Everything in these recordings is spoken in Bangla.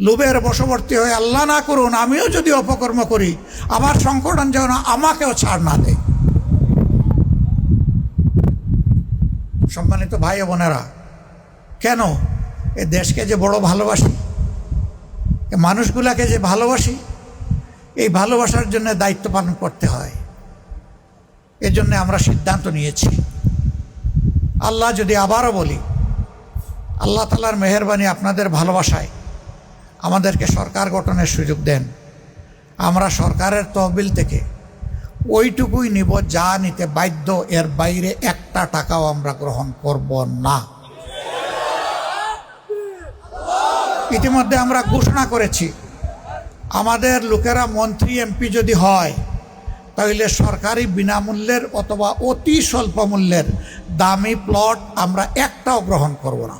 লোভের বশবর্তী হয়ে আল্লাহ না করুন আমিও যদি অপকর্ম করি আমার সংকটন যেন আমাকেও ছাড় না দেয়। সম্মানিত ভাই ও বোনেরা, কেন এ দেশকে যে বড় ভালোবাসি, এ মানুষগুলাকে যে ভালোবাসি, এই ভালোবাসার জন্য দায়িত্ব পালন করতে হয়। এজন্য আমরা সিদ্ধান্ত নিয়েছি, আল্লাহ যদি আবারও বলি, আল্লাহ তাআলার মেহেরবানি আপনাদের ভালোবাসায় আমাদেরকে সরকার গঠনের সুযোগ দেন, আমরা সরকারের তহবিল থেকে ওইটুকুই নিব যা নিতে বাধ্য, এর বাইরে একটা টাকাও আমরা গ্রহণ করব না। ইতিমধ্যে আমরা ঘোষণা করেছি, আমাদের লোকেরা মন্ত্রী এমপি যদি হয় তাহলে সরকারি বিনামূল্যের অথবা অতি স্বল্প মূল্যের দামি প্লট আমরা একটাও গ্রহণ করব না।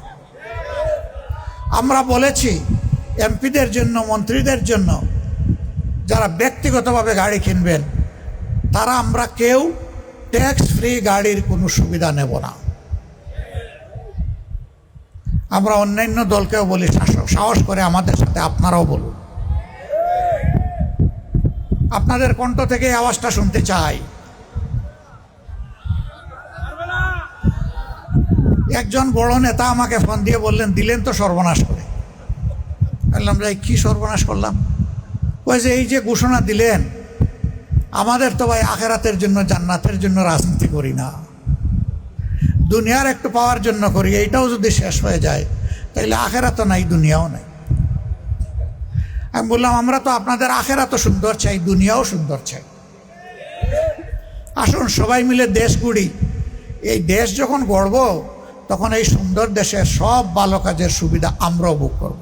আমরা বলেছি এমপিদের জন্য, মন্ত্রীদের জন্য যারা ব্যক্তিগতভাবে গাড়ি কিনবেন তারা আমরা কেউ ট্যাক্স ফ্রি গাড়ির কোনো সুবিধা নেব না। আমরা অন্যান্য দলকেও বলি, সাহস করে আমাদের সাথে আপনারাও বলুন। আপনাদের কণ্ঠ থেকে এই আওয়াজটা শুনতে চাই। একজন বড় নেতা আমাকে ফোন দিয়ে বললেন, দিলেন তো সর্বনাশ করে। বললাম, ভাই কি সর্বনাশ করলাম? ওই যে এই যে ঘোষণা দিলেন, আমাদের তো ভাই আখেরাতের জন্য, জান্নাতের জন্য রাজনীতি করি না, দুনিয়ার একটু পাওয়ার জন্য করি। এইটাও যদি শেষ হয়ে যায় তাহলে আখেরাতও নাই, দুনিয়াও নাই। আমি বললাম, আমরা তো আপনাদের আখেরাতও সুন্দর চাই, দুনিয়াও সুন্দর চাই। আসুন সবাই মিলে দেশ গড়ি। এই দেশ যখন গড়ব তখন এই সুন্দর দেশের সব ভালো কাজের সুবিধা আমরাও ভোগ করব।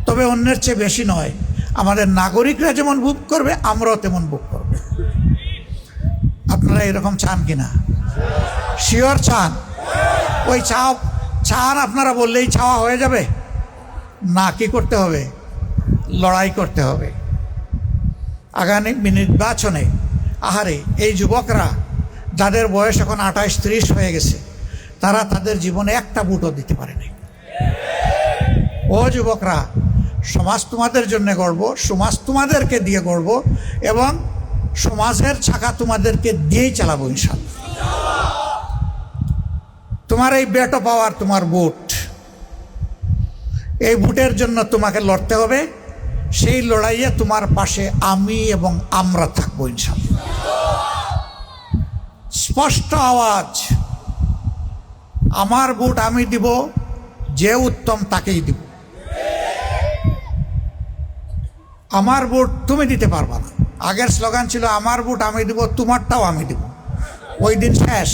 তবে অন্যের চেয়ে বেশি নয়, আমাদের নাগরিকরা যেমন ভোগ করবে আমরাও তেমন ভোগ করব। আপনারা এরকম চান কিনা? শিওর চান? ওই চান আপনারা বললেই চাওয়া হয়ে যাবে না? কি করতে হবে? লড়াই করতে হবে। আগামী নির্বাচনে আহারে এই যুবকরা যাদের বয়স এখন 28-30 হয়ে গেছে, তারা তাদের জীবনে একটা ভোটও দিতে পারেনি। ও যুবকরা, সমাজ তোমাদের জন্য গড়ব, সমাজ তোমাদেরকে দিয়ে গড়ব এবং সমাজের চাকা তোমাদেরকে দিয়েই চালাবো ইনশাআল্লাহ। তোমার এই বেটো পাওয়ার তোমার ভোট, এই ভোটের জন্য তোমাকে লড়তে হবে। সেই লড়াইয়ে তোমার পাশে আমি এবং আমরা থাকবো ইনশাআল্লাহ। স্পষ্ট আওয়াজ, আমার ভোট আমি দিব, যে উত্তম তাকেই দিব। আমার ভোট তুমি দিতে পারবা না। আগের স্লোগান ছিল আমার ভোট আমি দিব, তোমারটাও আমি দিব। ওই দিন শেষ।